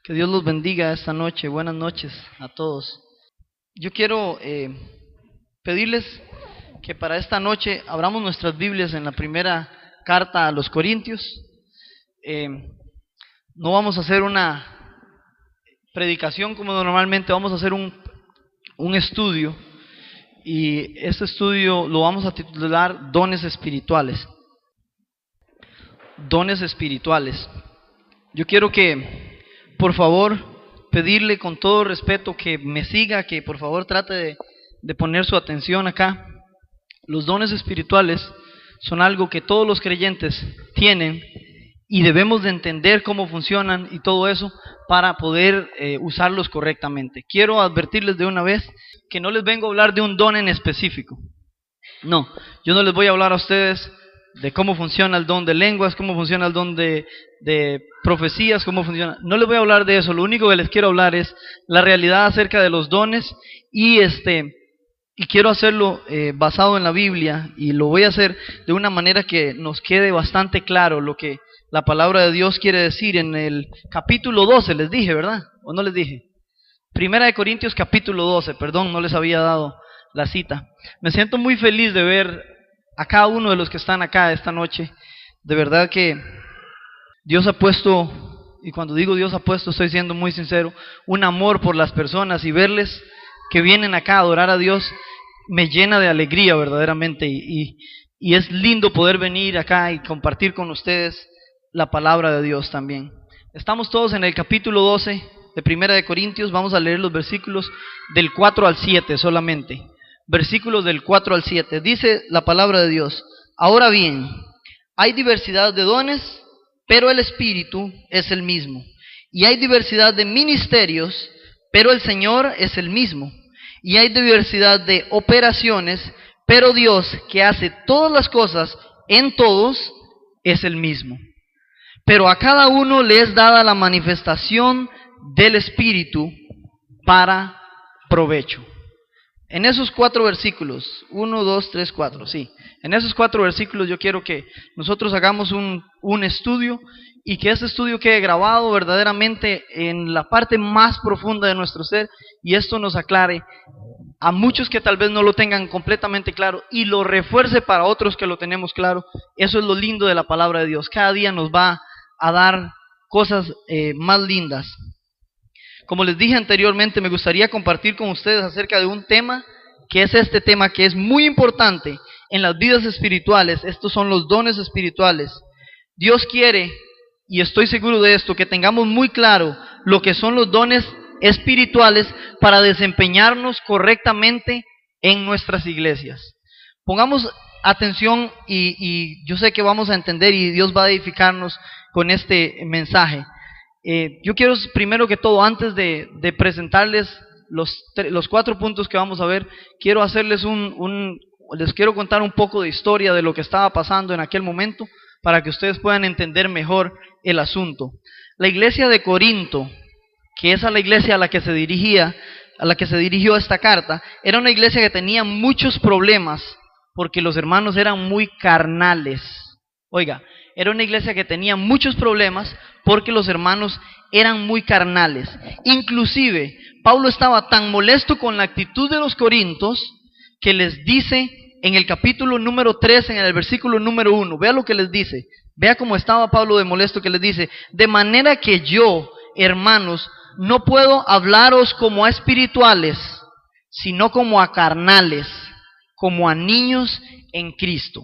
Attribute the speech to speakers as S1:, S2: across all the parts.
S1: Que Dios los bendiga esta noche. Buenas noches a todos. Yo quiero pedirles que para esta noche abramos nuestras Biblias en la primera carta a los Corintios. No vamos a hacer una predicación como normalmente, vamos a hacer un estudio. Y este estudio lo vamos a titular Dones Espirituales. Dones espirituales. Yo quiero que, por favor, pedirle con todo respeto que me siga, que por favor trate de poner su atención acá. Los dones espirituales son algo que todos los creyentes tienen y debemos de entender cómo funcionan y todo eso para poder usarlos correctamente. Quiero advertirles de una vez que no les vengo a hablar de un don en específico. No, yo no les voy a hablar a ustedes de cómo funciona el don de lenguas, cómo funciona el don de profecías, cómo funciona. No les voy a hablar de eso. Lo único que les quiero hablar es la realidad acerca de los dones y quiero hacerlo basado en la Biblia, y lo voy a hacer de una manera que nos quede bastante claro lo que la palabra de Dios quiere decir. En el capítulo 12 les dije, ¿verdad? ¿O no les dije? Primera de Corintios capítulo 12, perdón, no les había dado la cita. Me siento muy feliz de ver a cada uno de los que están acá esta noche. De verdad que Dios ha puesto, y cuando digo Dios ha puesto, estoy siendo muy sincero, un amor por las personas, y verles que vienen acá a adorar a Dios me llena de alegría verdaderamente, y es lindo poder venir acá y compartir con ustedes la palabra de Dios también. Estamos todos en el capítulo 12 de Primera de Corintios. Vamos a leer los versículos del 4 al 7 solamente. Versículos del 4 al 7. Dice la palabra de Dios: ahora bien, hay diversidad de dones, pero el Espíritu es el mismo. Y hay diversidad de ministerios, pero el Señor es el mismo. Y hay diversidad de operaciones, pero Dios, que hace todas las cosas en todos, es el mismo. Pero a cada uno le es dada la manifestación del Espíritu para provecho. En esos 4 versículos, 1, 2, 3, 4, sí. En esos 4 versículos yo quiero que nosotros hagamos un estudio, y que ese estudio quede grabado verdaderamente en la parte más profunda de nuestro ser, y esto nos aclare a muchos que tal vez no lo tengan completamente claro, y lo refuerce para otros que lo tenemos claro. Eso es lo lindo de la palabra de Dios. Cada día nos va a dar cosas más lindas. Como les dije anteriormente, me gustaría compartir con ustedes acerca de un tema, que es este tema que es muy importante en las vidas espirituales. Estos son los dones espirituales. Dios quiere, y estoy seguro de esto, que tengamos muy claro lo que son los dones espirituales para desempeñarnos correctamente en nuestras iglesias. Pongamos atención, y yo sé que vamos a entender, y Dios va a edificarnos con este mensaje. Yo quiero, primero que todo, antes de presentarles los 4 puntos que vamos a ver, quiero hacerles les quiero contar un poco de historia de lo que estaba pasando en aquel momento, para que ustedes puedan entender mejor el asunto. La iglesia de Corinto, que es a la iglesia a la que se dirigió esta carta, era una iglesia que tenía muchos problemas, porque los hermanos eran muy carnales. Oiga, era una iglesia que tenía muchos problemas porque los hermanos eran muy carnales. Inclusive, Pablo estaba tan molesto con la actitud de los corintios que les dice en el capítulo número 3, en el versículo número 1, vea lo que les dice. Vea cómo estaba Pablo de molesto, que les dice: de manera que yo, hermanos, no puedo hablaros como a espirituales, sino como a carnales, como a niños en Cristo.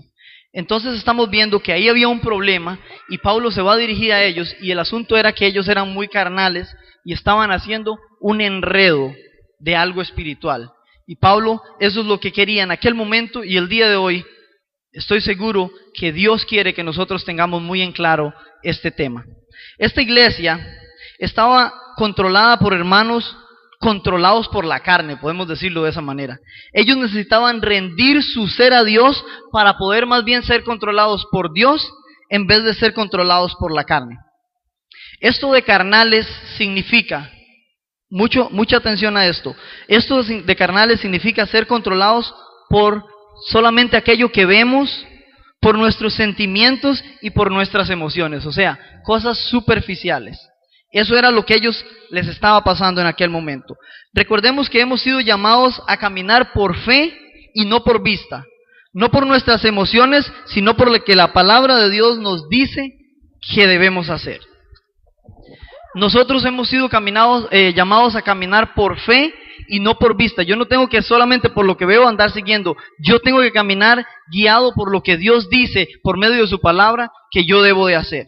S1: Entonces estamos viendo que ahí había un problema, y Pablo se va a dirigir a ellos, y el asunto era que ellos eran muy carnales y estaban haciendo un enredo de algo espiritual. Y Pablo, eso es lo que quería en aquel momento, y el día de hoy estoy seguro que Dios quiere que nosotros tengamos muy en claro este tema. Esta iglesia estaba controlada por hermanos controlados por la carne, podemos decirlo de esa manera. Ellos necesitaban rendir su ser a Dios para poder más bien ser controlados por Dios en vez de ser controlados por la carne. Esto de carnales significa, mucha atención a esto, esto de carnales significa ser controlados por solamente aquello que vemos, por nuestros sentimientos y por nuestras emociones, o sea, cosas superficiales. Eso era lo que ellos les estaba pasando en aquel momento. Recordemos que hemos sido llamados a caminar por fe y no por vista. No por nuestras emociones, sino por lo que la palabra de Dios nos dice que debemos hacer. Nosotros hemos sido llamados a caminar por fe y no por vista. Yo no tengo que solamente por lo que veo andar siguiendo. Yo tengo que caminar guiado por lo que Dios dice por medio de su palabra que yo debo de hacer.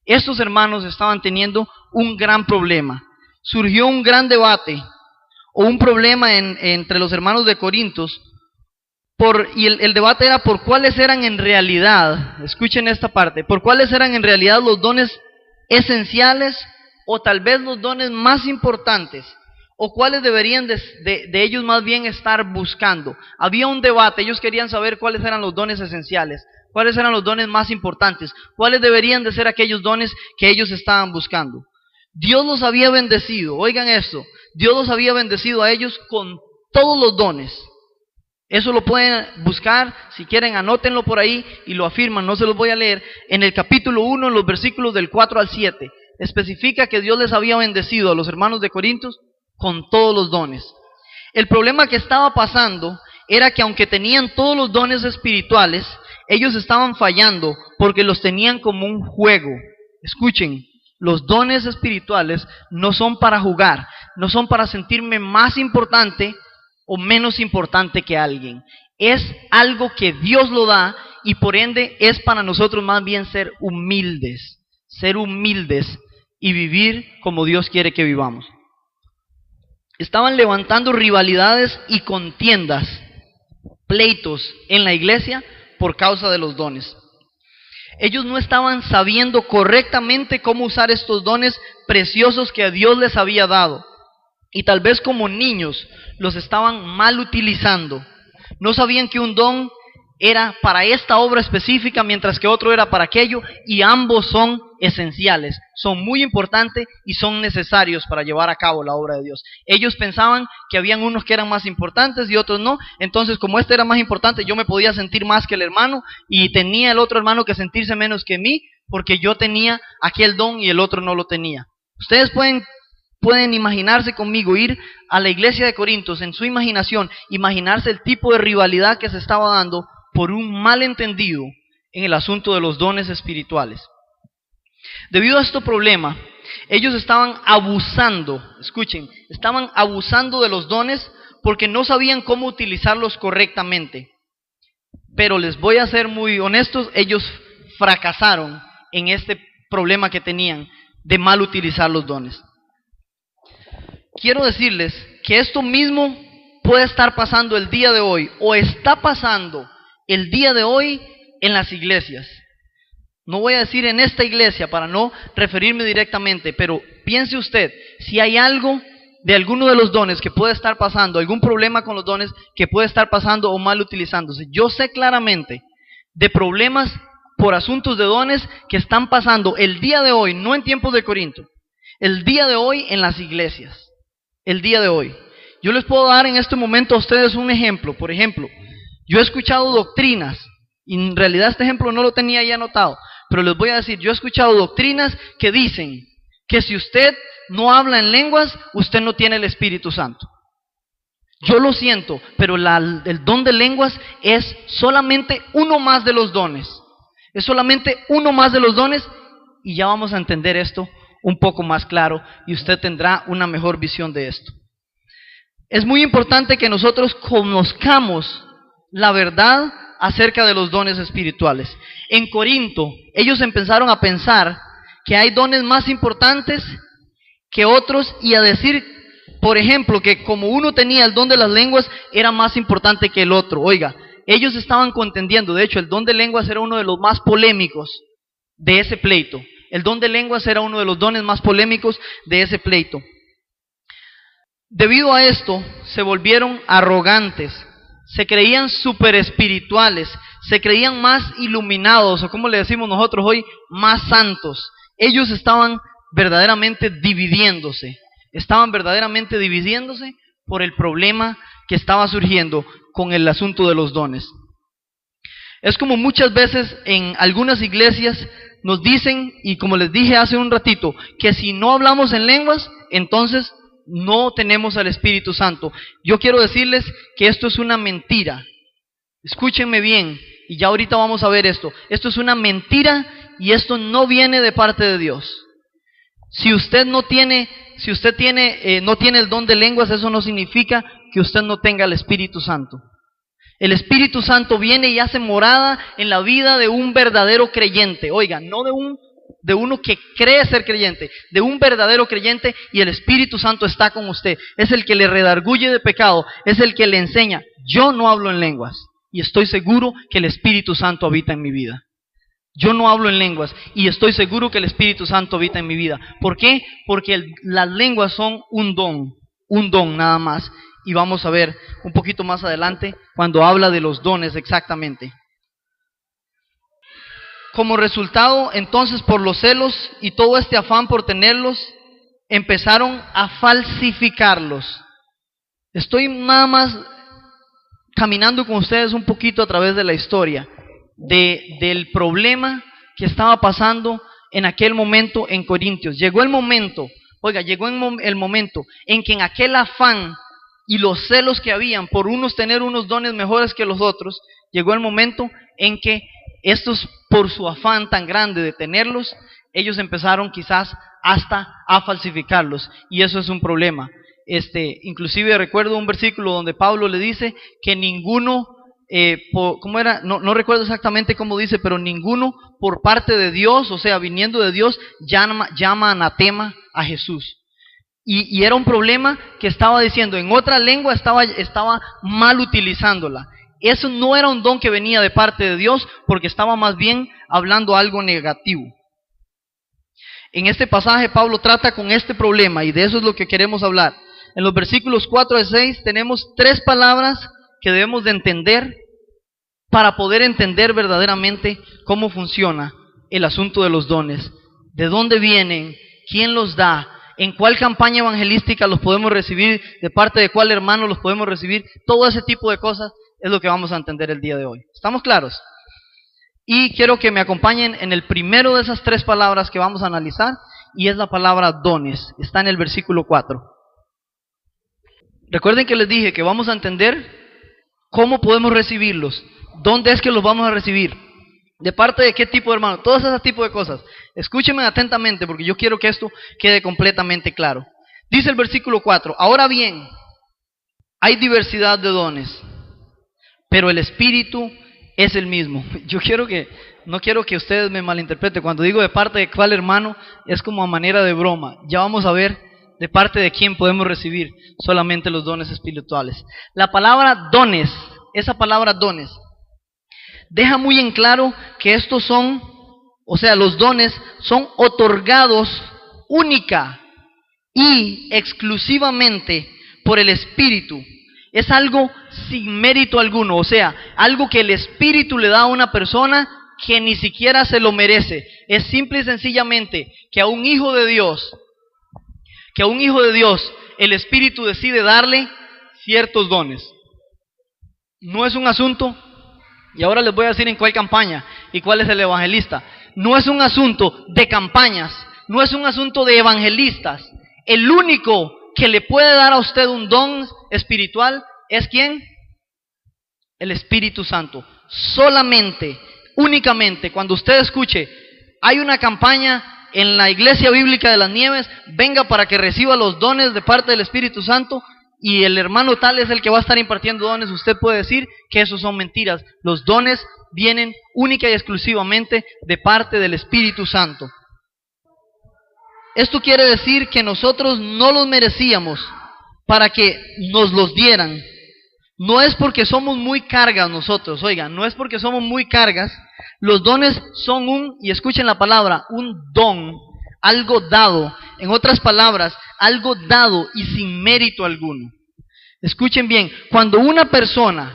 S1: Estos hermanos estaban teniendo un gran problema. Surgió un gran debate o un problema entre los hermanos de Corintios. Y el debate era por cuáles eran en realidad, escuchen esta parte, por cuáles eran en realidad los dones esenciales o tal vez los dones más importantes, o cuáles deberían de ellos más bien estar buscando. Había un debate, ellos querían saber cuáles eran los dones esenciales, cuáles eran los dones más importantes, cuáles deberían de ser aquellos dones que ellos estaban buscando. Dios los había bendecido, oigan esto, Dios los había bendecido a ellos con todos los dones. Eso lo pueden buscar, si quieren anótenlo por ahí y lo afirman, no se los voy a leer. En el capítulo 1, en los versículos del 4 al 7, especifica que Dios les había bendecido a los hermanos de Corintios con todos los dones. El problema que estaba pasando era que aunque tenían todos los dones espirituales, ellos estaban fallando porque los tenían como un juego. Escuchen, los dones espirituales no son para jugar, no son para sentirme más importante o menos importante que alguien. Es algo que Dios lo da y por ende es para nosotros más bien ser humildes y vivir como Dios quiere que vivamos. Estaban levantando rivalidades y contiendas, pleitos en la iglesia por causa de los dones. Ellos no estaban sabiendo correctamente cómo usar estos dones preciosos que Dios les había dado. Y tal vez como niños los estaban mal utilizando. No sabían que un don era para esta obra específica, mientras que otro era para aquello, y ambos son esenciales, son muy importantes y son necesarios para llevar a cabo la obra de Dios. Ellos pensaban que habían unos que eran más importantes y otros no, entonces como este era más importante, yo me podía sentir más que el hermano, y tenía el otro hermano que sentirse menos que mí, porque yo tenía aquel don y el otro no lo tenía. Ustedes pueden imaginarse conmigo, ir a la iglesia de Corintios, en su imaginación, imaginarse el tipo de rivalidad que se estaba dando por un malentendido en el asunto de los dones espirituales. Debido a este problema, ellos estaban abusando, escuchen, estaban abusando de los dones porque no sabían cómo utilizarlos correctamente. Pero les voy a ser muy honestos, ellos fracasaron en este problema que tenían de mal utilizar los dones. Quiero decirles que esto mismo puede estar pasando el día de hoy, o está pasando el día de hoy en las iglesias. No voy a decir en esta iglesia para no referirme directamente, pero piense usted, si hay algo de alguno de los dones que puede estar pasando, algún problema con los dones que puede estar pasando o mal utilizándose. Yo sé claramente de problemas por asuntos de dones que están pasando el día de hoy, no en tiempos de Corinto, el día de hoy en las iglesias. El día de hoy. Yo les puedo dar en este momento a ustedes un ejemplo. Por ejemplo, yo he escuchado doctrinas, y en realidad este ejemplo no lo tenía ya anotado, pero les voy a decir, yo he escuchado doctrinas que dicen que si usted no habla en lenguas, usted no tiene el Espíritu Santo. Yo lo siento, pero el don de lenguas es solamente uno más de los dones. Es solamente uno más de los dones, y ya vamos a entender esto un poco más claro y usted tendrá una mejor visión de esto. Es muy importante que nosotros conozcamos la verdad acerca de los dones espirituales. En Corinto, ellos empezaron a pensar que hay dones más importantes que otros y a decir, por ejemplo, que como uno tenía el don de las lenguas, era más importante que el otro. Oiga, ellos estaban contendiendo, de hecho, el don de lenguas era uno de los más polémicos de ese pleito. El don de lenguas era uno de los dones más polémicos de ese pleito. Debido a esto, se volvieron arrogantes, se creían súper espirituales, se creían más iluminados, o como le decimos nosotros hoy, más santos. Ellos estaban verdaderamente dividiéndose por el problema que estaba surgiendo con el asunto de los dones. Es como muchas veces en algunas iglesias nos dicen, y como les dije hace un ratito, que si no hablamos en lenguas, entonces no tenemos al Espíritu Santo. Yo quiero decirles que esto es una mentira. Escúchenme bien, y ya ahorita vamos a ver esto. Esto es una mentira y esto no viene de parte de Dios. Si usted no tiene el don de lenguas, eso no significa que usted no tenga el Espíritu Santo. El Espíritu Santo viene y hace morada en la vida de un verdadero creyente. Oiga, no de uno que cree ser creyente, de un verdadero creyente, y el Espíritu Santo está con usted. Es el que le redarguye de pecado, es el que le enseña. Yo no hablo en lenguas y estoy seguro que el Espíritu Santo habita en mi vida. Yo no hablo en lenguas y estoy seguro que el Espíritu Santo habita en mi vida. ¿Por qué? Porque las lenguas son un don nada más. Y vamos a ver un poquito más adelante cuando habla de los dones exactamente. Como resultado, entonces, por los celos y todo este afán por tenerlos, empezaron a falsificarlos. Estoy nada más caminando con ustedes un poquito a través de la historia del problema que estaba pasando en aquel momento en Corintios. Llegó el momento en que en aquel afán y los celos que habían por unos tener unos dones mejores que los otros, llegó el momento en que estos, por su afán tan grande de tenerlos, ellos empezaron quizás hasta a falsificarlos, y eso es un problema. Inclusive recuerdo un versículo donde Pablo le dice que ninguno, ¿cómo era? No recuerdo exactamente cómo dice, pero ninguno por parte de Dios, o sea, viniendo de Dios, llama anatema a Jesús. Y era un problema que estaba diciendo, en otra lengua estaba mal utilizándola. Eso no era un don que venía de parte de Dios, porque estaba más bien hablando algo negativo. En este pasaje Pablo trata con este problema, y de eso es lo que queremos hablar. En los versículos 4 al 6 tenemos 3 palabras que debemos de entender para poder entender verdaderamente cómo funciona el asunto de los dones. ¿De dónde vienen? ¿Quién los da? ¿En cuál campaña evangelística los podemos recibir? ¿De parte de cuál hermano los podemos recibir? Todo ese tipo de cosas es lo que vamos a entender el día de hoy. ¿Estamos claros? Y quiero que me acompañen en el primero de esas 3 palabras que vamos a analizar, y es la palabra dones. Está en el versículo 4. Recuerden que les dije que vamos a entender cómo podemos recibirlos, dónde es que los vamos a recibir, de parte de qué tipo de hermano, todos esos tipos de cosas. Escúchenme atentamente porque yo quiero que esto quede completamente claro. Dice el versículo 4, ahora bien, hay diversidad de dones, pero el Espíritu es el mismo. No quiero que ustedes me malinterpreten. Cuando digo de parte de cuál hermano, es como a manera de broma. Ya vamos a ver de parte de quién podemos recibir solamente los dones espirituales. La palabra dones, esa palabra dones, deja muy en claro que estos son, o sea, los dones son otorgados única y exclusivamente por el Espíritu. Es algo sin mérito alguno, o sea, algo que el Espíritu le da a una persona que ni siquiera se lo merece. Es simple y sencillamente que a un hijo de Dios, el Espíritu decide darle ciertos dones. No es un asunto, y ahora les voy a decir en cuál campaña y cuál es el evangelista. No es un asunto de campañas, no es un asunto de evangelistas. El único que le puede dar a usted un don espiritual es ¿quién? El Espíritu Santo. Solamente, únicamente, cuando usted escuche, hay una campaña en la Iglesia Bíblica de las Nieves, venga para que reciba los dones de parte del Espíritu Santo, y el hermano tal es el que va a estar impartiendo dones, usted puede decir que esos son mentiras. Los dones vienen única y exclusivamente de parte del Espíritu Santo. Esto quiere decir que nosotros no los merecíamos para que nos los dieran. No es porque somos muy cargas nosotros, oigan, no es porque somos muy cargas. Los dones son y escuchen la palabra, un don, algo dado. En otras palabras, algo dado y sin mérito alguno. Escuchen bien, cuando una persona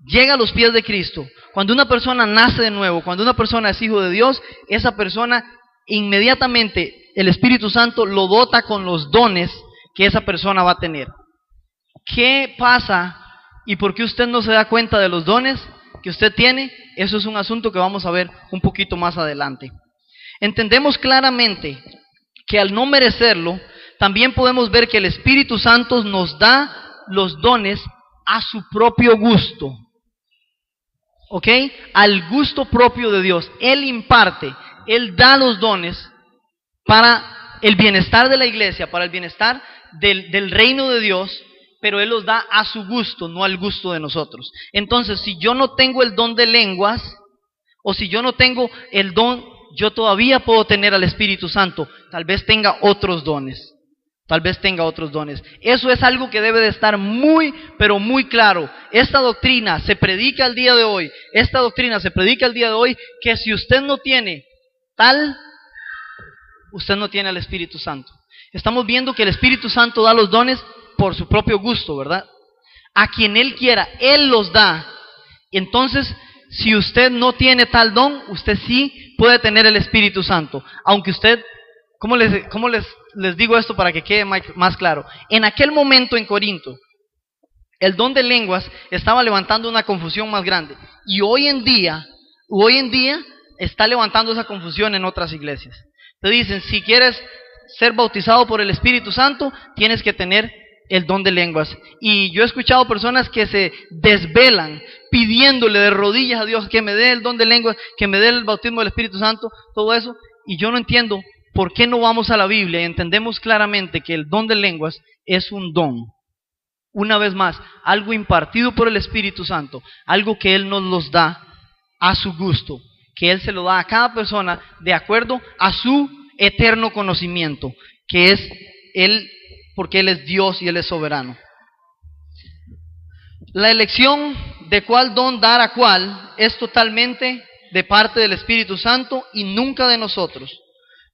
S1: llega a los pies de Cristo, cuando una persona nace de nuevo, cuando una persona es hijo de Dios, esa persona inmediatamente el Espíritu Santo lo dota con los dones que esa persona va a tener. ¿Qué pasa y por qué usted no se da cuenta de los dones que usted tiene? Eso es un asunto que vamos a ver un poquito más adelante. Entendemos claramente que al no merecerlo, también podemos ver que el Espíritu Santo nos da los dones a su propio gusto. ¿Ok? Al gusto propio de Dios. Él imparte, Él da los dones para el bienestar de la iglesia, para el bienestar del reino de Dios, pero Él los da a su gusto, no al gusto de nosotros. Entonces, si yo no tengo el don de lenguas, o si yo no tengo el don, yo todavía puedo tener al Espíritu Santo. Tal vez tenga otros dones. Tal vez tenga otros dones. Eso es algo que debe de estar muy, pero muy claro. Esta doctrina se predica el día de hoy. Esta doctrina se predica el día de hoy, que si usted no tiene tal, usted no tiene al Espíritu Santo. Estamos viendo que el Espíritu Santo da los dones por su propio gusto, ¿verdad? A quien Él quiera, Él los da. Entonces, si usted no tiene tal don, usted sí puede tener el Espíritu Santo. Aunque usted, ¿cómo les digo esto para que quede más claro? En aquel momento en Corinto, el don de lenguas estaba levantando una confusión más grande. Y hoy en día está levantando esa confusión en otras iglesias. Te dicen, si quieres ser bautizado por el Espíritu Santo, tienes que tener el don de lenguas. Y yo he escuchado personas que se desvelan pidiéndole de rodillas a Dios que me dé el don de lenguas, que me dé el bautismo del Espíritu Santo, todo eso. Y yo no entiendo por qué no vamos a la Biblia y entendemos claramente que el don de lenguas es un don. Una vez más, algo impartido por el Espíritu Santo, algo que Él nos los da a su gusto, que Él se lo da a cada persona de acuerdo a su eterno conocimiento, que es Él, porque Él es Dios y Él es soberano. La elección de cuál don dar a cuál es totalmente de parte del Espíritu Santo y nunca de nosotros.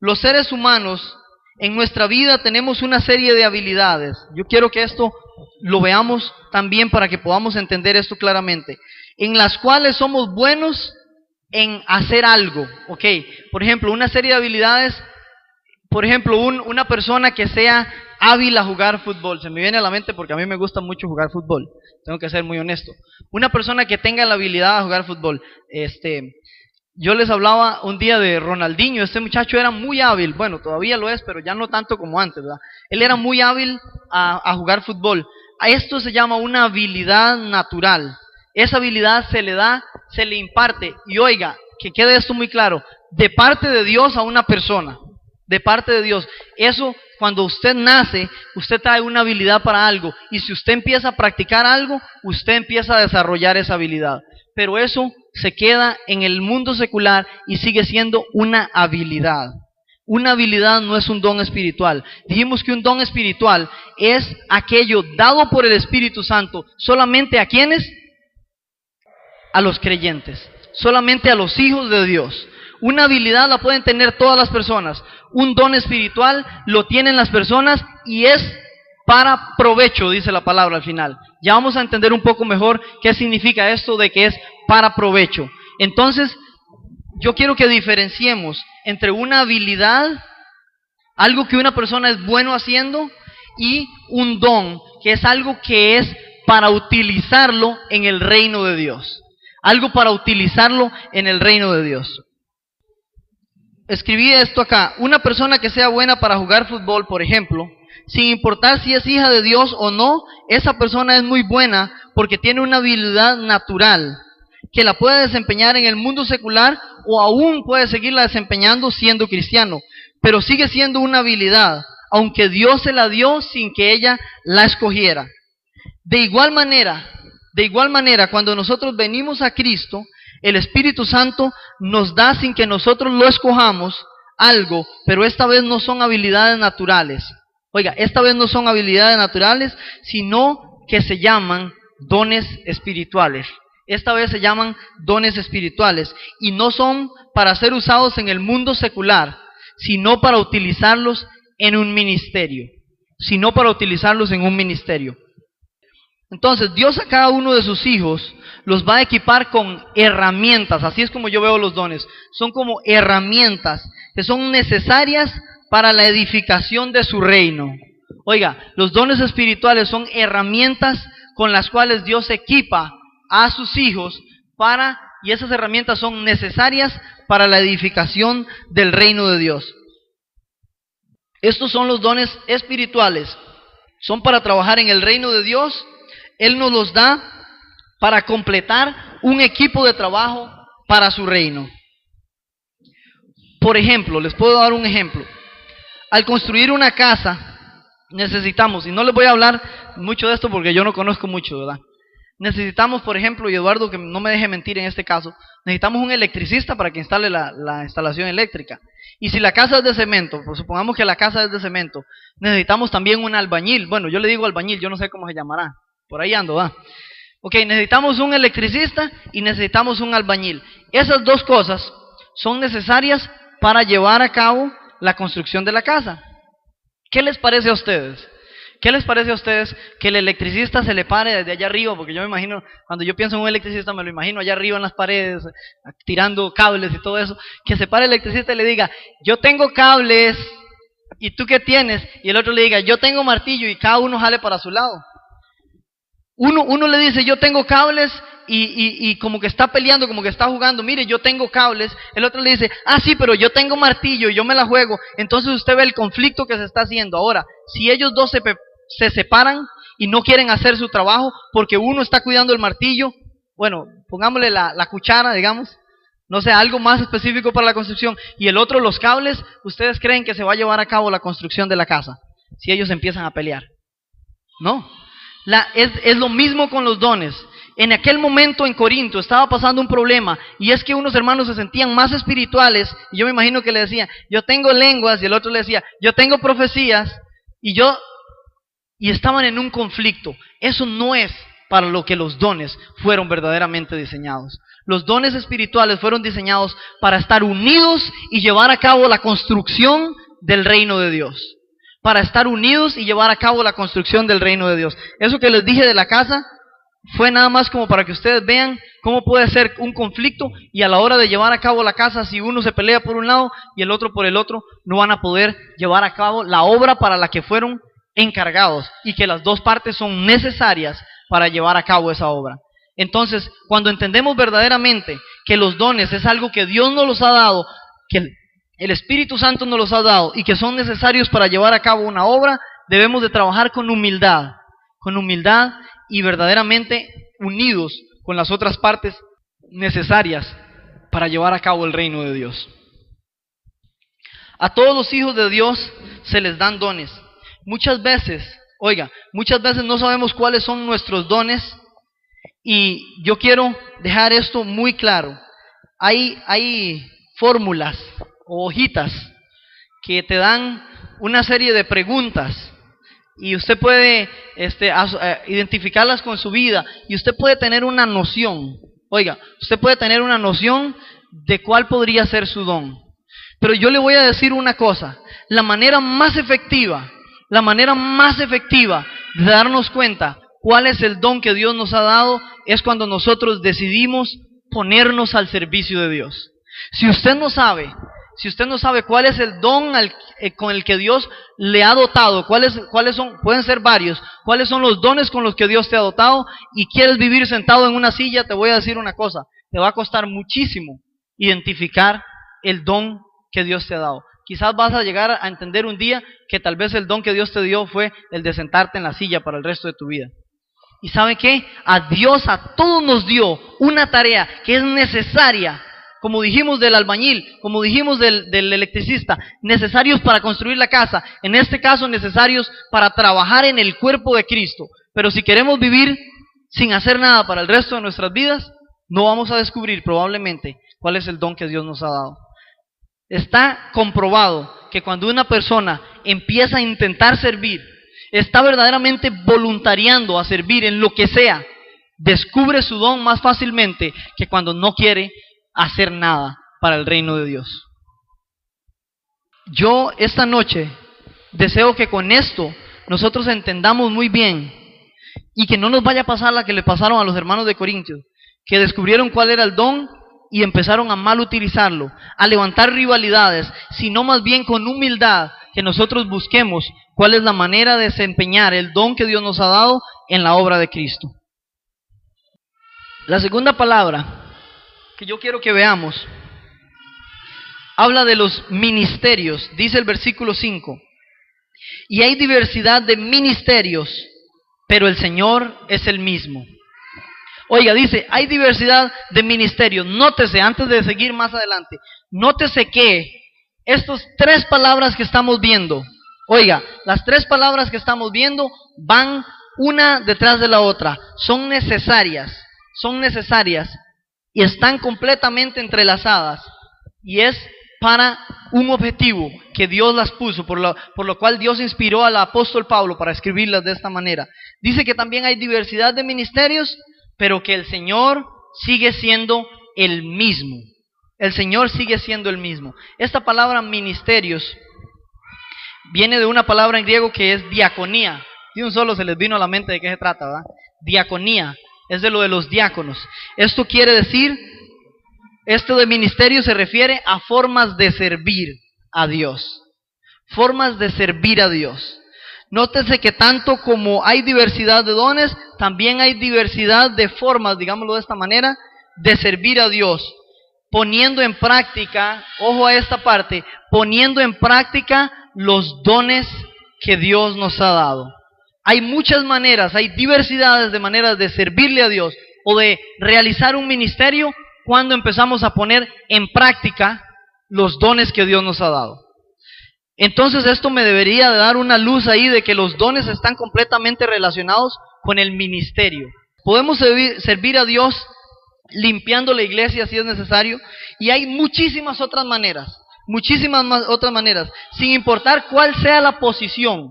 S1: Los seres humanos en nuestra vida tenemos una serie de habilidades. Yo quiero que esto lo veamos también para que podamos entender esto claramente, en las cuales somos buenos en hacer algo. Ok, por ejemplo, una serie de habilidades. Por ejemplo, una persona que sea hábil a jugar fútbol. Se me viene a la mente porque a mí me gusta mucho jugar fútbol. Tengo que ser muy honesto. Una persona que tenga la habilidad de jugar fútbol. Yo les hablaba un día de Ronaldinho. Este muchacho era muy hábil. Bueno, todavía lo es, pero ya no tanto como antes, ¿verdad? Él era muy hábil a jugar fútbol. A esto se llama una habilidad natural. Esa habilidad se le da, se le imparte. Y oiga, que quede esto muy claro. De parte de Dios a una persona. De parte de Dios. Eso, cuando usted nace, usted trae una habilidad para algo. Y si usted empieza a practicar algo, usted empieza a desarrollar esa habilidad. Pero eso se queda en el mundo secular y sigue siendo una habilidad. Una habilidad no es un don espiritual. Dijimos que un don espiritual es aquello dado por el Espíritu Santo solamente a ¿quiénes? A los creyentes. Solamente a los hijos de Dios. Una habilidad la pueden tener todas las personas. Un don espiritual lo tienen las personas y es para provecho, dice la palabra al final. Ya vamos a entender un poco mejor qué significa esto de que es para provecho. Entonces, yo quiero que diferenciemos entre una habilidad, algo que una persona es bueno haciendo, y un don, que es algo que es para utilizarlo en el reino de Dios. Algo para utilizarlo en el reino de Dios. Escribí esto acá. Una persona que sea buena para jugar fútbol, por ejemplo, sin importar si es hija de Dios o no, esa persona es muy buena porque tiene una habilidad natural que la puede desempeñar en el mundo secular o aún puede seguirla desempeñando siendo cristiano, pero sigue siendo una habilidad, aunque Dios se la dio sin que ella la escogiera. De igual manera, cuando nosotros venimos a Cristo, el Espíritu Santo nos da sin que nosotros lo escojamos algo, pero esta vez no son habilidades naturales. Oiga, esta vez no son habilidades naturales, sino que se llaman dones espirituales. Esta vez se llaman dones espirituales y no son para ser usados en el mundo secular, sino para utilizarlos en un ministerio. Entonces, Dios a cada uno de sus hijos los va a equipar con herramientas. Así es como yo veo los dones. Son como herramientas que son necesarias para la edificación de su reino. Oiga, los dones espirituales son herramientas con las cuales Dios equipa a sus hijos para y esas herramientas son necesarias para la edificación del reino de Dios. Estos son los dones espirituales. Son para trabajar en el reino de Dios. Él nos los da para completar un equipo de trabajo para su reino. Por ejemplo, les puedo dar un ejemplo. Al construir una casa, necesitamos, y no les voy a hablar mucho de esto porque yo no conozco mucho, ¿verdad? Necesitamos, por ejemplo, y Eduardo que no me deje mentir en este caso, necesitamos un electricista para que instale la instalación eléctrica. Y si la casa es de cemento, pues supongamos que la casa es de cemento, necesitamos también un albañil. Bueno, yo le digo albañil, yo no sé cómo se llamará. Por ahí ando, ¿va? Ok, necesitamos un electricista y necesitamos un albañil. Esas dos cosas son necesarias para llevar a cabo la construcción de la casa. ¿Qué les parece a ustedes? ¿Qué les parece a ustedes que el electricista se le pare desde allá arriba? Porque yo me imagino, cuando yo pienso en un electricista, me lo imagino allá arriba en las paredes, tirando cables y todo eso. Que se pare el electricista y le diga, yo tengo cables, ¿y tú qué tienes? Y el otro le diga, yo tengo martillo, y cada uno jale para su lado. Uno le dice, yo tengo cables, y como que está peleando, como que está jugando, mire, yo tengo cables. El otro le dice, ah, sí, pero yo tengo martillo y yo me la juego. Entonces usted ve el conflicto que se está haciendo. Ahora, si ellos dos se separan y no quieren hacer su trabajo porque uno está cuidando el martillo, bueno, pongámosle la cuchara, digamos, no sé, algo más específico para la construcción, y el otro los cables, ¿ustedes creen que se va a llevar a cabo la construcción de la casa si ellos empiezan a pelear? No. Es lo mismo con los dones. En aquel momento en Corinto estaba pasando un problema, y es que unos hermanos se sentían más espirituales, y yo me imagino que le decían, yo tengo lenguas, y el otro le decía, yo tengo profecías, y estaban en un conflicto. Eso no es para lo que los dones fueron verdaderamente diseñados. Los dones espirituales fueron diseñados para estar unidos y llevar a cabo la construcción del reino de Dios. Para estar unidos y llevar a cabo la construcción del reino de Dios. Eso que les dije de la casa fue nada más como para que ustedes vean cómo puede ser un conflicto, y a la hora de llevar a cabo la casa, si uno se pelea por un lado y el otro por el otro, no van a poder llevar a cabo la obra para la que fueron encargados, y que las dos partes son necesarias para llevar a cabo esa obra. Entonces, cuando entendemos verdaderamente que los dones es algo que Dios nos los ha dado, que el Espíritu Santo nos los ha dado y que son necesarios para llevar a cabo una obra, debemos de trabajar con humildad y verdaderamente unidos con las otras partes necesarias para llevar a cabo el reino de Dios. A todos los hijos de Dios se les dan dones. Muchas veces no sabemos cuáles son nuestros dones, y yo quiero dejar esto muy claro. Hay fórmulas o hojitas que te dan una serie de preguntas, y usted puede identificarlas con su vida, y usted puede tener una noción. Usted puede tener una noción de cuál podría ser su don. Pero yo le voy a decir una cosa: la manera más efectiva de darnos cuenta cuál es el don que Dios nos ha dado es cuando nosotros decidimos ponernos al servicio de Dios. Si usted no sabe cuál es el don con el que Dios le ha dotado, cuáles son, pueden ser varios, cuáles son los dones con los que Dios te ha dotado, y quieres vivir sentado en una silla, te voy a decir una cosa: te va a costar muchísimo identificar el don que Dios te ha dado. Quizás vas a llegar a entender un día que tal vez el don que Dios te dio fue el de sentarte en la silla para el resto de tu vida. ¿Y sabe qué? A Dios a todos nos dio una tarea que es necesaria, como dijimos del albañil, como dijimos del electricista, necesarios para construir la casa, en este caso necesarios para trabajar en el cuerpo de Cristo. Pero si queremos vivir sin hacer nada para el resto de nuestras vidas, no vamos a descubrir probablemente cuál es el don que Dios nos ha dado. Está comprobado que cuando una persona empieza a intentar servir, está verdaderamente voluntariando a servir en lo que sea, descubre su don más fácilmente que cuando no quiere hacer nada para el reino de Dios. Yo esta noche deseo que con esto nosotros entendamos muy bien, y que no nos vaya a pasar la que le pasaron a los hermanos de Corintios, que descubrieron cuál era el don y empezaron a mal utilizarlo, a levantar rivalidades, sino más bien con humildad que nosotros busquemos cuál es la manera de desempeñar el don que Dios nos ha dado en la obra de Cristo. La segunda palabra que yo quiero que veamos habla de los ministerios. Dice el versículo 5: y hay diversidad de ministerios, pero el Señor es el mismo. Oiga, dice, hay diversidad de ministerios. Nótese, antes de seguir más adelante, nótese que estas tres palabras que estamos viendo, oiga, las tres palabras que estamos viendo van una detrás de la otra. Son necesarias y están completamente entrelazadas. Y es para un objetivo que Dios las puso, por lo cual Dios inspiró al apóstol Pablo para escribirlas de esta manera. Dice que también hay diversidad de ministerios, pero que el Señor sigue siendo el mismo. El Señor sigue siendo el mismo. Esta palabra ministerios viene de una palabra en griego que es diaconía. Y un solo se les vino a la mente de qué se trata, ¿verdad? Diaconía, es de lo de los diáconos. Esto quiere decir, esto de ministerio se refiere a formas de servir a Dios. Formas de servir a Dios. Nótese que tanto como hay diversidad de dones, también hay diversidad de formas, digámoslo de esta manera, de servir a Dios. Poniendo en práctica, ojo a esta parte, poniendo en práctica los dones que Dios nos ha dado. Hay muchas maneras, hay diversidades de maneras de servirle a Dios o de realizar un ministerio cuando empezamos a poner en práctica los dones que Dios nos ha dado. Entonces esto me debería de dar una luz ahí de que los dones están completamente relacionados con el ministerio. Podemos servir a Dios limpiando la iglesia si es necesario, y hay muchísimas otras maneras, sin importar cuál sea la posición.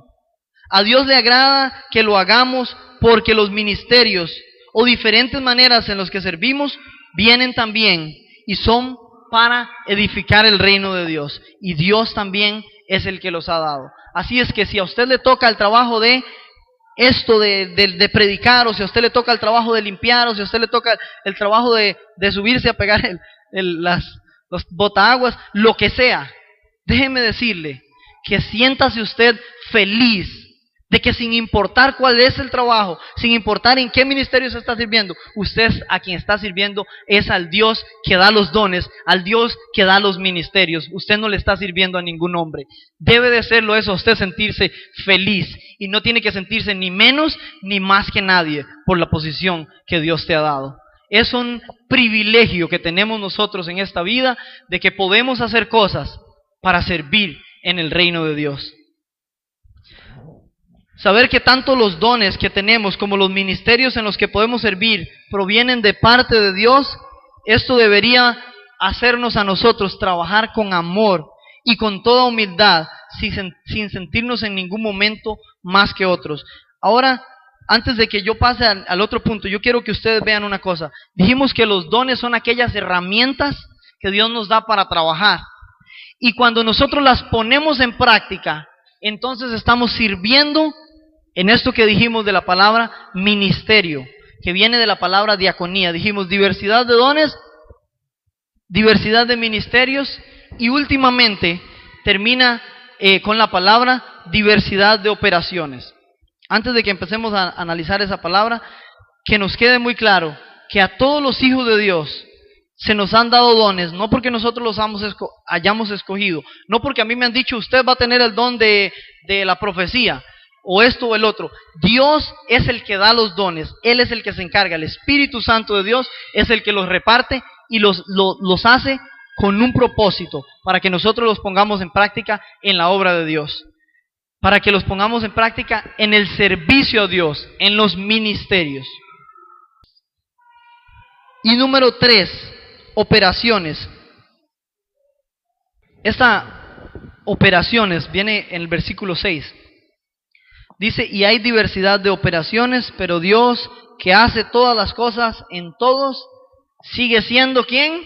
S1: A Dios le agrada que lo hagamos porque los ministerios o diferentes maneras en las que servimos vienen también y son para edificar el reino de Dios. Y Dios también es el que los ha dado. Así es que si a usted le toca el trabajo de esto de predicar, o si a usted le toca el trabajo de limpiar, o si a usted le toca el trabajo de subirse a pegar los botaaguas, lo que sea, déjeme decirle que siéntase usted feliz de que sin importar cuál es el trabajo, sin importar en qué ministerio se está sirviendo, usted a quien está sirviendo es al Dios que da los dones, al Dios que da los ministerios. Usted no le está sirviendo a ningún hombre. Debe de serlo eso, usted sentirse feliz, y no tiene que sentirse ni menos ni más que nadie por la posición que Dios te ha dado. Es un privilegio que tenemos nosotros en esta vida, de que podemos hacer cosas para servir en el reino de Dios. Saber que tanto los dones que tenemos como los ministerios en los que podemos servir provienen de parte de Dios, esto debería hacernos a nosotros trabajar con amor y con toda humildad, sin sentirnos en ningún momento más que otros. Ahora, antes de que yo pase al otro punto, yo quiero que ustedes vean una cosa. Dijimos que los dones son aquellas herramientas que Dios nos da para trabajar. Y cuando nosotros las ponemos en práctica, entonces estamos sirviendo en esto que dijimos de la palabra ministerio, que viene de la palabra diaconía. Dijimos diversidad de dones, diversidad de ministerios, y últimamente termina con la palabra diversidad de operaciones. Antes de que empecemos a analizar esa palabra, que nos quede muy claro que a todos los hijos de Dios se nos han dado dones, no porque nosotros los hayamos escogido, no porque a mí me han dicho usted va a tener el don de la profecía, o esto o el otro. Dios es el que da los dones, Él es el que se encarga. El Espíritu Santo de Dios es el que los reparte y los hace con un propósito, para que nosotros los pongamos en práctica en la obra de Dios, para que los pongamos en práctica en el servicio a Dios, en los ministerios. Y número 3, operaciones. Esta operaciones viene en el versículo 6. Dice, y hay diversidad de operaciones, pero Dios, que hace todas las cosas en todos, sigue siendo ¿quién?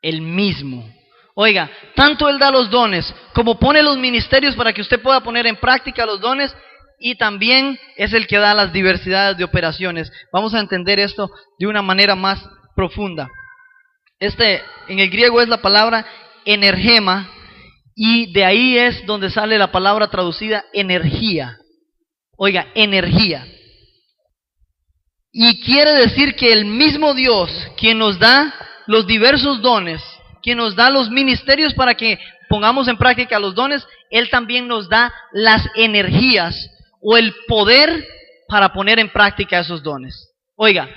S1: El mismo. Oiga, tanto Él da los dones, como pone los ministerios para que usted pueda poner en práctica los dones, y también es el que da las diversidades de operaciones. Vamos a entender esto de una manera más profunda. En el griego es la palabra energema, y de ahí es donde sale la palabra traducida energía. Oiga, energía. Y quiere decir que el mismo Dios, quien nos da los diversos dones, quien nos da los ministerios para que pongamos en práctica los dones, Él también nos da las energías o el poder para poner en práctica esos dones. Oiga,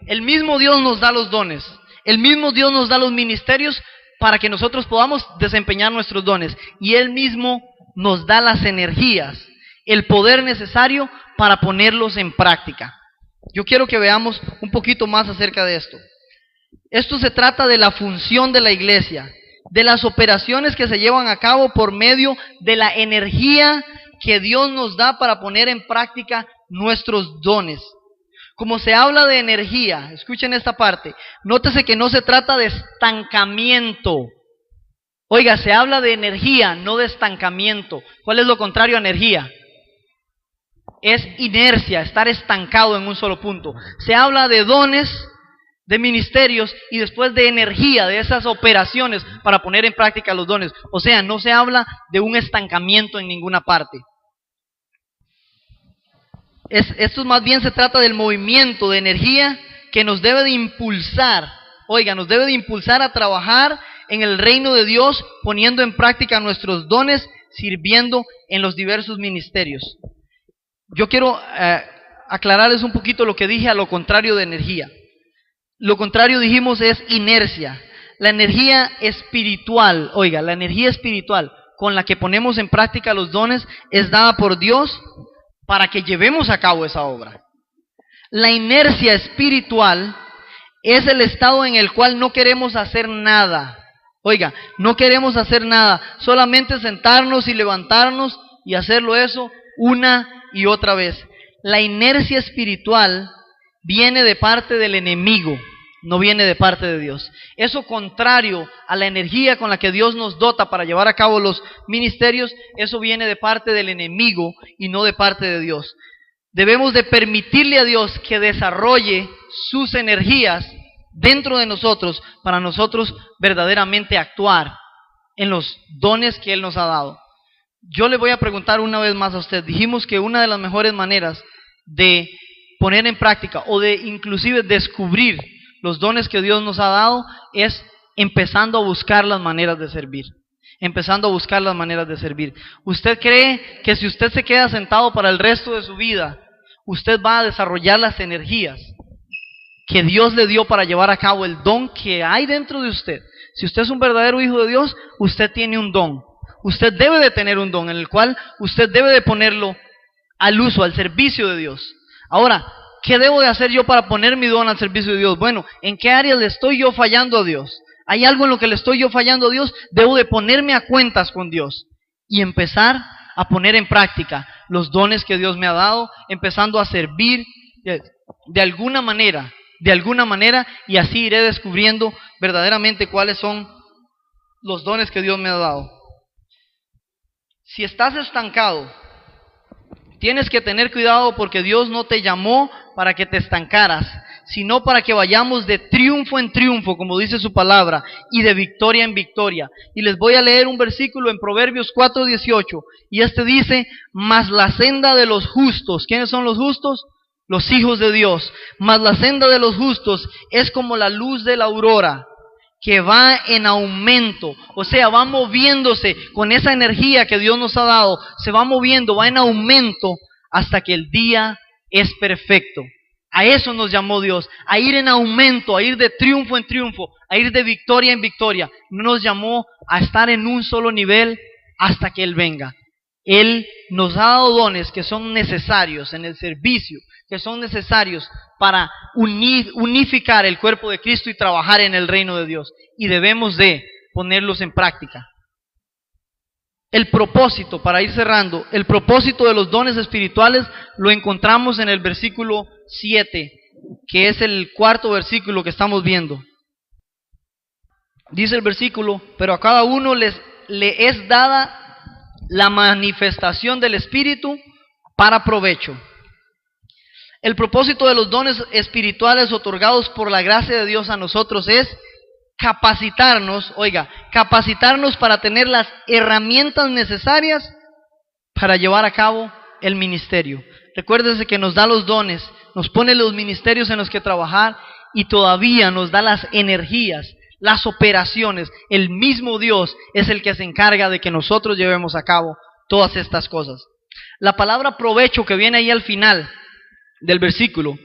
S1: el mismo Dios nos da los dones, el mismo Dios nos da los ministerios para que nosotros podamos desempeñar nuestros dones, y Él mismo nos da las energías, el poder necesario para ponerlos en práctica. Yo quiero que veamos un poquito más acerca de esto. Esto se trata de la función de la iglesia, de las operaciones que se llevan a cabo por medio de la energía que Dios nos da para poner en práctica nuestros dones. Como se habla de energía, escuchen esta parte, nótese que no se trata de estancamiento. Oiga, se habla de energía, no de estancamiento. ¿Cuál es lo contrario a energía? Es inercia, estar estancado en un solo punto. Se habla de dones, de ministerios y después de energía, de esas operaciones para poner en práctica los dones. O sea, no se habla de un estancamiento en ninguna parte. Esto más bien se trata del movimiento de energía que nos debe de impulsar. Oiga, nos debe de impulsar a trabajar en el reino de Dios, poniendo en práctica nuestros dones, sirviendo en los diversos ministerios. Yo quiero aclararles un poquito lo que dije a lo contrario de energía. Lo contrario, dijimos, es inercia. La energía espiritual, oiga, la energía espiritual con la que ponemos en práctica los dones es dada por Dios para que llevemos a cabo esa obra. La inercia espiritual es el estado en el cual no queremos hacer nada. Oiga, no queremos hacer nada, solamente sentarnos y levantarnos y hacerlo eso una y otra vez. La inercia espiritual viene de parte del enemigo, no viene de parte de Dios. Eso contrario a la energía con la que Dios nos dota para llevar a cabo los ministerios, eso viene de parte del enemigo y no de parte de Dios. Debemos de permitirle a Dios que desarrolle sus energías dentro de nosotros para nosotros verdaderamente actuar en los dones que Él nos ha dado. Yo le voy a preguntar una vez más a usted. Dijimos que una de las mejores maneras de poner en práctica o de inclusive descubrir los dones que Dios nos ha dado es empezando a buscar las maneras de servir. Empezando a buscar las maneras de servir. ¿Usted cree que si usted se queda sentado para el resto de su vida, usted va a desarrollar las energías que Dios le dio para llevar a cabo el don que hay dentro de usted? Si usted es un verdadero hijo de Dios, usted tiene un don. Usted debe de tener un don en el cual usted debe de ponerlo al uso, al servicio de Dios. Ahora, ¿qué debo de hacer yo para poner mi don al servicio de Dios? Bueno, ¿en qué áreas le estoy yo fallando a Dios? ¿Hay algo en lo que le estoy yo fallando a Dios? Debo de ponerme a cuentas con Dios y empezar a poner en práctica los dones que Dios me ha dado, empezando a servir de alguna manera, y así iré descubriendo verdaderamente cuáles son los dones que Dios me ha dado. Si estás estancado, tienes que tener cuidado porque Dios no te llamó para que te estancaras, sino para que vayamos de triunfo en triunfo, como dice su palabra, y de victoria en victoria. Y les voy a leer un versículo en Proverbios 4:18, y este dice: mas la senda de los justos, ¿quiénes son los justos? Los hijos de Dios. Mas la senda de los justos es como la luz de la aurora, que va en aumento, o sea, va moviéndose con esa energía que Dios nos ha dado, se va moviendo, va en aumento hasta que el día es perfecto. A eso nos llamó Dios, a ir en aumento, a ir de triunfo en triunfo, a ir de victoria en victoria. No nos llamó a estar en un solo nivel hasta que Él venga. Él nos ha dado dones que son necesarios en el servicio, que son necesarios para unificar el cuerpo de Cristo y trabajar en el reino de Dios. Y debemos de ponerlos en práctica. El propósito, para ir cerrando, el propósito de los dones espirituales lo encontramos en el versículo 7, que es el cuarto versículo que estamos viendo. Dice el versículo: pero a cada uno le es dada la manifestación del Espíritu para provecho. El propósito de los dones espirituales otorgados por la gracia de Dios a nosotros es capacitarnos, capacitarnos para tener las herramientas necesarias para llevar a cabo el ministerio. Recuérdese que nos da los dones, nos pone los ministerios en los que trabajar y todavía nos da las energías las operaciones. El mismo Dios es el que se encarga de que nosotros llevemos a cabo todas estas cosas. La palabra provecho que viene ahí al final del versículo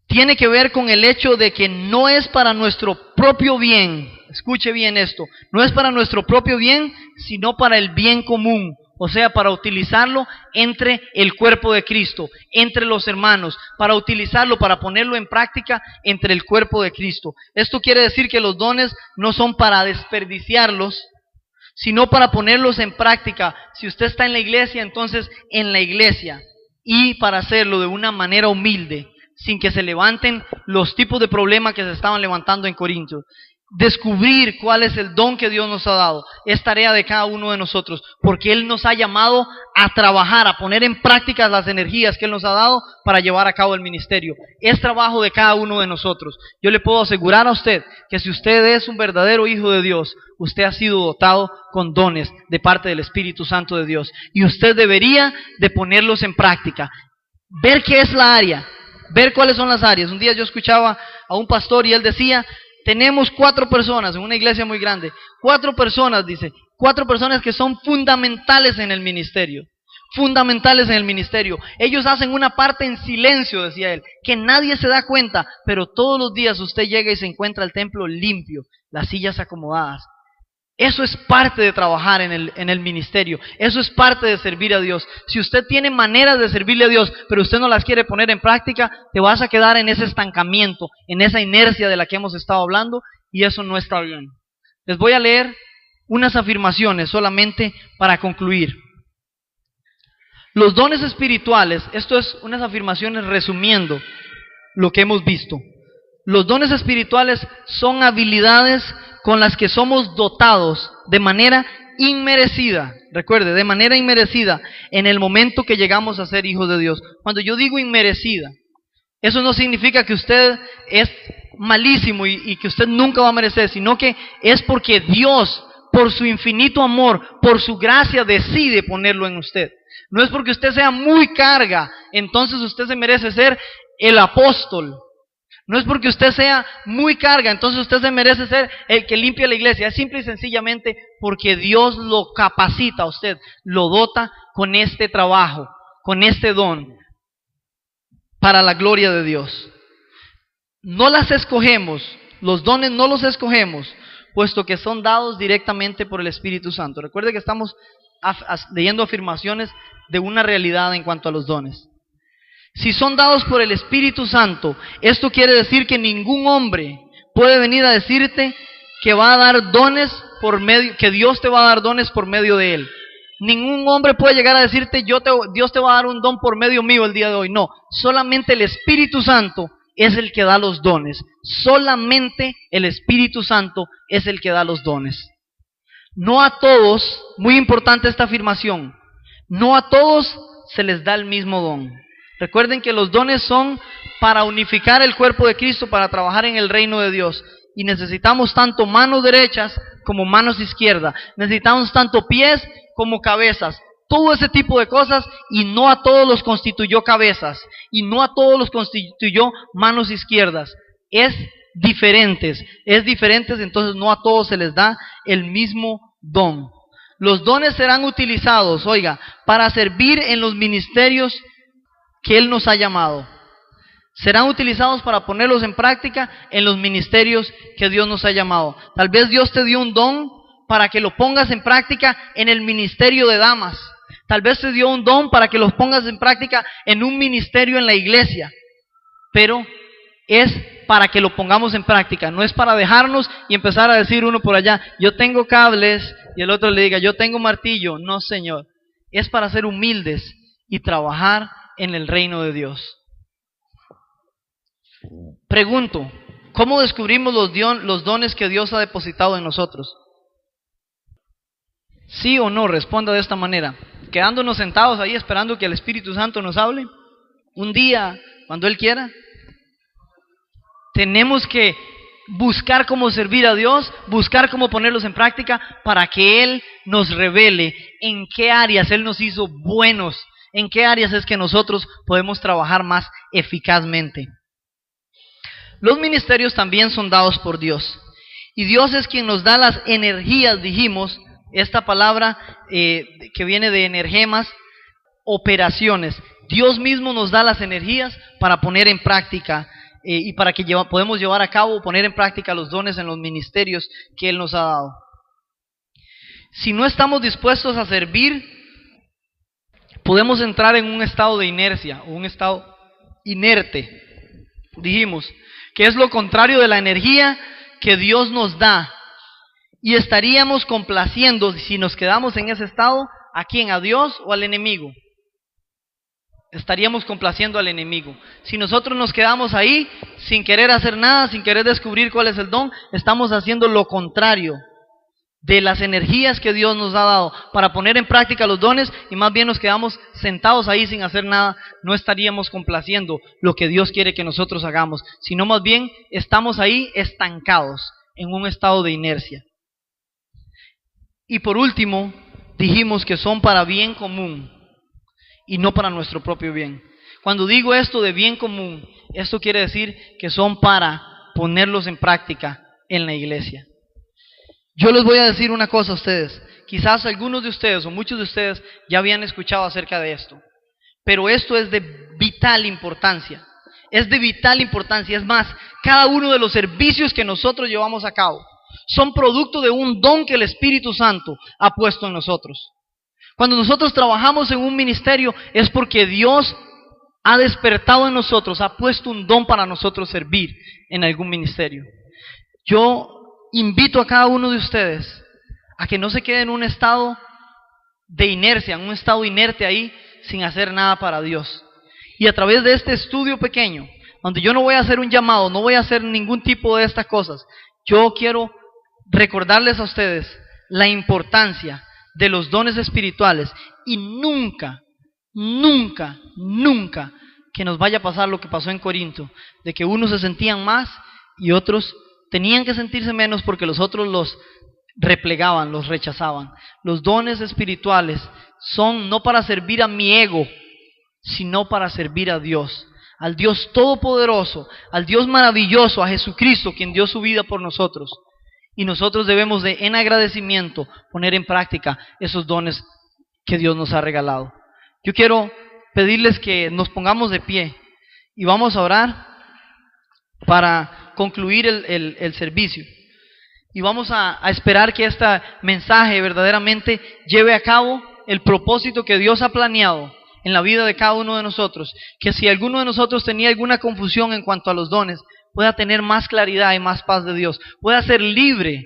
S1: tiene que ver con el hecho de que no es para nuestro propio bien. Escuche bien esto, no es para nuestro propio bien, sino para el bien común, o sea, para utilizarlo entre el cuerpo de Cristo, entre los hermanos, para utilizarlo, para ponerlo en práctica entre el cuerpo de Cristo. Esto quiere decir que los dones no son para desperdiciarlos, sino para ponerlos en práctica. Si usted está en la iglesia, entonces en la iglesia, y para hacerlo de una manera humilde, sin que se levanten los tipos de problemas que se estaban levantando en Corinto. Descubrir cuál es el don que Dios nos ha dado es tarea de cada uno de nosotros, porque Él nos ha llamado a trabajar, a poner en práctica las energías que Él nos ha dado para llevar a cabo el ministerio. Es trabajo de cada uno de nosotros. Yo le puedo asegurar a usted que si usted es un verdadero hijo de Dios, usted ha sido dotado con dones de parte del Espíritu Santo de Dios, y usted debería de ponerlos en práctica, ver qué es la área, ver cuáles son las áreas. Un día yo escuchaba a un pastor y él decía: tenemos 4 personas en una iglesia muy grande, 4 personas, dice, 4 personas que son fundamentales en el ministerio, fundamentales en el ministerio. Ellos hacen una parte en silencio, decía él, que nadie se da cuenta, pero todos los días usted llega y se encuentra el templo limpio, las sillas acomodadas. Eso es parte de trabajar en el ministerio. Eso es parte de servir a Dios. Si usted tiene maneras de servirle a Dios, pero usted no las quiere poner en práctica, te vas a quedar en ese estancamiento, en esa inercia de la que hemos estado hablando, y eso no está bien. Les voy a leer unas afirmaciones solamente para concluir. Los dones espirituales, esto es unas afirmaciones resumiendo lo que hemos visto. Los dones espirituales son habilidades con las que somos dotados de manera inmerecida. Recuerde, de manera inmerecida en el momento que llegamos a ser hijos de Dios. Cuando yo digo inmerecida, eso no significa que usted es malísimo y que usted nunca va a merecer, sino que es porque Dios, por su infinito amor, por su gracia, decide ponerlo en usted. No es porque usted sea muy carga, entonces usted se merece ser el apóstol. No es porque usted sea muy carga, entonces usted se merece ser el que limpia la iglesia. Es simple y sencillamente porque Dios lo capacita a usted, lo dota con este trabajo, con este don, para la gloria de Dios. No las escogemos, los dones no los escogemos, puesto que son dados directamente por el Espíritu Santo. Recuerde que estamos leyendo afirmaciones de una realidad en cuanto a los dones. Si son dados por el Espíritu Santo, esto quiere decir que ningún hombre puede venir a decirte que va a dar dones por medio, que Dios te va a dar dones por medio de él. Ningún hombre puede llegar a decirte Dios te va a dar un don por medio mío el día de hoy. No, solamente el Espíritu Santo es el que da los dones. Solamente el Espíritu Santo es el que da los dones. No a todos, muy importante esta afirmación, no a todos se les da el mismo don. Recuerden que los dones son para unificar el cuerpo de Cristo, para trabajar en el reino de Dios. Y necesitamos tanto manos derechas como manos izquierdas. Necesitamos tanto pies como cabezas. Todo ese tipo de cosas, y no a todos los constituyó cabezas. Y no a todos los constituyó manos izquierdas. Es diferentes, entonces no a todos se les da el mismo don. Los dones serán utilizados, oiga, para servir en los ministerios que Él nos ha llamado. Serán utilizados para ponerlos en práctica en los ministerios que Dios nos ha llamado. Tal vez Dios te dio un don para que lo pongas en práctica en el ministerio de damas. Tal vez te dio un don para que los pongas en práctica en un ministerio en la iglesia. Pero es para que lo pongamos en práctica. No es para dejarnos y empezar a decir uno por allá: yo tengo cables, y el otro le diga: yo tengo martillo. No, Señor. Es para ser humildes y trabajar en el reino de Dios. Pregunto, ¿cómo descubrimos los dones que Dios ha depositado en nosotros? ¿Sí o no? Responda de esta manera. ¿Quedándonos sentados ahí esperando que el Espíritu Santo nos hable? Un día, cuando Él quiera. Tenemos que buscar cómo servir a Dios, buscar cómo ponerlos en práctica para que Él nos revele en qué áreas Él nos hizo buenos, en qué áreas es que nosotros podemos trabajar más eficazmente. Los ministerios también son dados por Dios. Y Dios es quien nos da las energías, dijimos, esta palabra que viene de energemas, operaciones. Dios mismo nos da las energías para poner en práctica y para que podemos llevar a cabo, poner en práctica los dones en los ministerios que Él nos ha dado. Si no estamos dispuestos a servir, podemos entrar en un estado de inercia, o un estado inerte. Dijimos que es lo contrario de la energía que Dios nos da. Y estaríamos complaciendo, si nos quedamos en ese estado, ¿a quién? ¿A Dios o al enemigo? Estaríamos complaciendo al enemigo. Si nosotros nos quedamos ahí sin querer hacer nada, sin querer descubrir cuál es el don, estamos haciendo lo contrario de las energías que Dios nos ha dado para poner en práctica los dones, y más bien nos quedamos sentados ahí sin hacer nada. No estaríamos complaciendo lo que Dios quiere que nosotros hagamos, sino más bien estamos ahí estancados en un estado de inercia. Y por último, dijimos que son para bien común y no para nuestro propio bien. Cuando digo esto de bien común, esto quiere decir que son para ponerlos en práctica en la iglesia. Yo les voy a decir una cosa a ustedes. Quizás algunos de ustedes o muchos de ustedes ya habían escuchado acerca de esto, pero esto es de vital importancia. Es de vital importancia. Es más, cada uno de los servicios que nosotros llevamos a cabo son producto de un don que el Espíritu Santo ha puesto en nosotros. Cuando nosotros trabajamos en un ministerio es porque Dios ha despertado en nosotros, ha puesto un don para nosotros servir en algún ministerio. Yo invito a cada uno de ustedes a que no se quede en un estado de inercia, en un estado inerte ahí sin hacer nada para Dios. Y a través de este estudio pequeño, donde yo no voy a hacer un llamado, no voy a hacer ningún tipo de estas cosas, yo quiero recordarles a ustedes la importancia de los dones espirituales, y nunca, nunca, nunca que nos vaya a pasar lo que pasó en Corinto, de que unos se sentían más y otros tenían que sentirse menos porque los otros los replegaban, los rechazaban. Los dones espirituales son no para servir a mi ego, sino para servir a Dios, al Dios todopoderoso, al Dios maravilloso, a Jesucristo, quien dio su vida por nosotros. Y nosotros debemos de, en agradecimiento, poner en práctica esos dones que Dios nos ha regalado. Yo quiero pedirles que nos pongamos de pie y vamos a orar para concluir el servicio. Y vamos a esperar que este mensaje verdaderamente lleve a cabo el propósito que Dios ha planeado en la vida de cada uno de nosotros. Que si alguno de nosotros tenía alguna confusión en cuanto a los dones, pueda tener más claridad y más paz de Dios. Pueda ser libre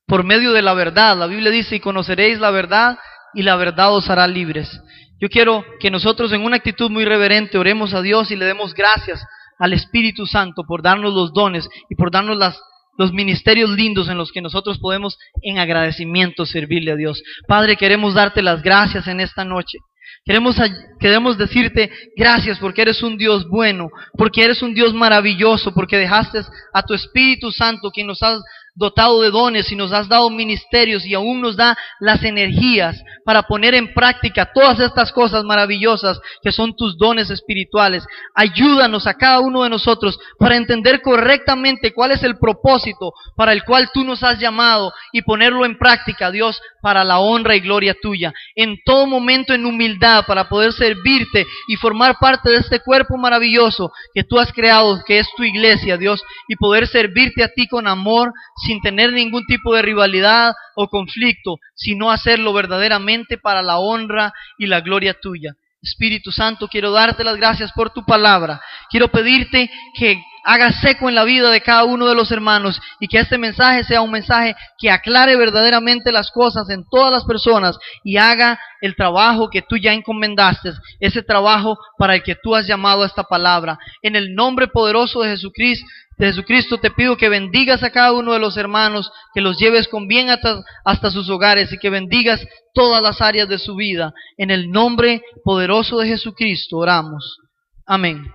S1: por medio de la verdad. La Biblia dice: y conoceréis la verdad, y la verdad os hará libres. Yo quiero que nosotros, en una actitud muy reverente, oremos a Dios y le demos gracias al Espíritu Santo por darnos los dones y por darnos los ministerios lindos en los que nosotros podemos en agradecimiento servirle a Dios. Padre, queremos darte las gracias en esta noche. Queremos decirte gracias porque eres un Dios bueno, porque eres un Dios maravilloso, porque dejaste a tu Espíritu Santo, quien nos has dotado de dones y nos has dado ministerios y aún nos da las energías para poner en práctica todas estas cosas maravillosas que son tus dones espirituales. Ayúdanos a cada uno de nosotros para entender correctamente cuál es el propósito para el cual tú nos has llamado y ponerlo en práctica, Dios, para la honra y gloria tuya. En todo momento en humildad para poder servirte y formar parte de este cuerpo maravilloso que tú has creado, que es tu iglesia, Dios, y poder servirte a ti con amor, sin tener ningún tipo de rivalidad o conflicto, sino hacerlo verdaderamente para la honra y la gloria tuya. Espíritu Santo, quiero darte las gracias por tu palabra. Quiero pedirte que hagas eco en la vida de cada uno de los hermanos y que este mensaje sea un mensaje que aclare verdaderamente las cosas en todas las personas y haga el trabajo que tú ya encomendaste, ese trabajo para el que tú has llamado a esta palabra. En el nombre poderoso de Jesucristo te pido que bendigas a cada uno de los hermanos, que los lleves con bien hasta sus hogares y que bendigas todas las áreas de su vida. En el nombre poderoso de Jesucristo oramos. Amén.